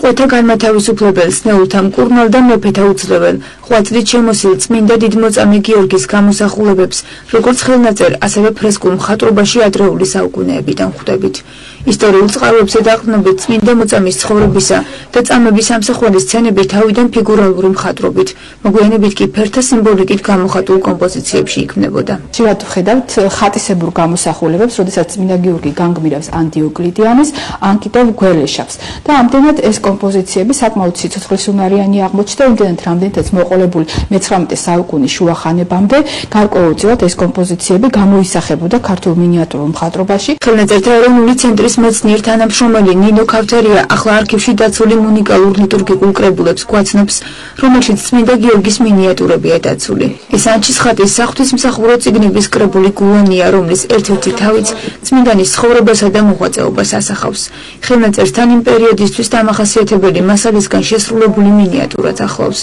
ტყვეთა განმათავისუფლებელს, ნეულთა მკურნალ და მეფეთა უძლეველ, ღვაწლით შემოსილ წმინდა დიდმოწამე გიორგის გამოსახულებებს, როგორც ხელნაწერ, ასევე ფრესკულ მხატვრობაში ადრეული საუკუნეებიდან ხვდებით. ისტორიულ წყაროებზე დაყრდნობით წმინდა მოწამის ცხოვრებისა და წამების ამსახველი სცენები თავიდან ფიგურალური მხატვრობით, მოგვიანებით კი ფერთა სიმბოლიკით გამოხატულ კომპოზიციებში იქმნებოდა. ხშირად ვხედავთ ხატისებურ გამოსახულებებს, როდესაც წმინდა გიორგი განგმირავს ან დიოკლიდიანეს, ან კიდევ გველეშაპს. და ამდენად ეს კომპოზიციები საკმაოდ სიცოცხლისუნარიანი აღმოჩნდა, იმდენად რამდენადაც მოყოლებული მე-19 საუკუნის შუახანებამდე გარკვეულწილად ეს კომპოზიციები გამოისახებოდა ქართულ მინიატურულ მხატვრობაში. ხელნაწერთა ეროვნული ცენტრის მეცნიერ თანამშრომელი ნინო ქავთარია ახლა არქივში დაცული უნიკალურ ლიტურგიკულ კრებულებს გვაცნობს, რომელშიც წმინდა გიორგის მინიატურებია დაცული. ეს ანჩის ხატის საღვთისმსახურო წიგნების კრებული გულანია, რომლის ერთ-ერთი თავიც წმინდანის ცხოვრებასა და მოღვაწეობას ასახავს. ხელნაწერთან იმ პერიოდისთვის დამახასიათებელი მასალისგან შესრულებული მინიატურაც ახლავს.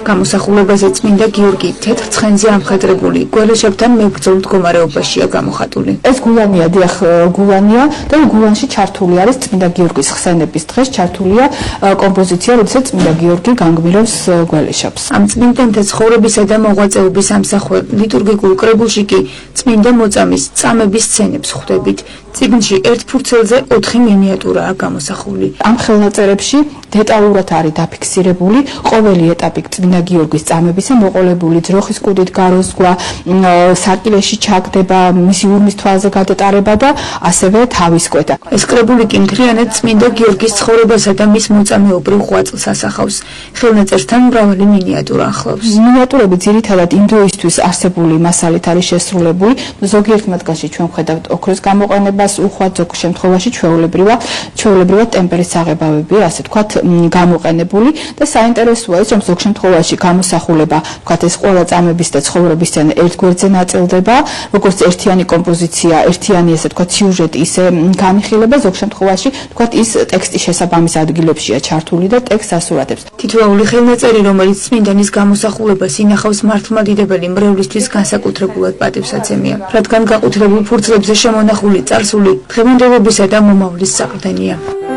გამოსახულებაზე წმინდა გიორგი თეთრ ცხენზე ამხედრებული გველეშაპთან მებრძოლ მდგომარეობაშია გამოხატული. ეს გულანია, დიახ, გულანია და გულანში ჩართული არის წმინდა გიორგის ხსენების დღეს ჩართულია კომპოზიცია, როდესაც წმინდა გიორგი განგმირავს გველეშაპს. ამ წმინდანთა ცხოვრებისა და მოღვაწეობის ამსახველ ლიტურგიკულ კრებულში კი წმინდა მოწამის წამების სცენებს ხვდებით. წიგნში ერთ ფურცელზე 4 მინიატურაა გამოსახული. ამ ხელნაწერებში დეტალურად არის დაფიქსირებული ყოველი ეტაპი წმინდა გიორგის წამებისა, მოყოლებული ძროხის კუდით გაროზღვა, სარკილეში ჩაგდება, მისი ურმის თვალზე გადატარება და ასევე თავის კვეთა. ეს კრებული კი მთლიანად წმინდა გიორგის ცხოვრებასა და მის მოწამეობრივ ღვაწლს ასახავს. ხელნაწერთან მრავალი მინიატურა ახლავს. მინიატურები ძირითადად ინდოისთვის არსებული მასალით არის შესრულებული. ზოგიერთ მათგანში ჩვენ ვხედავთ ოქროს გამოყენებას, უხვად ზოგ შემთხვევაში ჩვეულებრივად ტემპერის აღებავები, ასე ვთქვათ, გამოყენებული და საინტერესოა ის, რომ ზოგ შემთხვევაში გამოსახულება, ვთქვათ, ეს ყველა წამების და ცხოვრების სცენა ერთ გვერდზე ნაწილდება, როგორც ერთიანი კომპოზიცია, ერთიანი, ასე ვთქვათ, სიუჟეტი ისე განიხილება, ზოგ შემთხვევაში, ვთქვათ, ის ტექსტის შესაბამის ადგილებშია ჩართული და ტექსტს ასურათებს. თითოეული ხელნაწერი, რომელიც წმინდანის გამოსახულებას ინახავს, მართლმადიდებელი მრევლისთვის განსაკუთრებულად პატივსაცემია, რადგან გაყუთრებულ ფურცლებზე შემონახული წარსული დღევანდელობისა და მომავლის საყრდენია.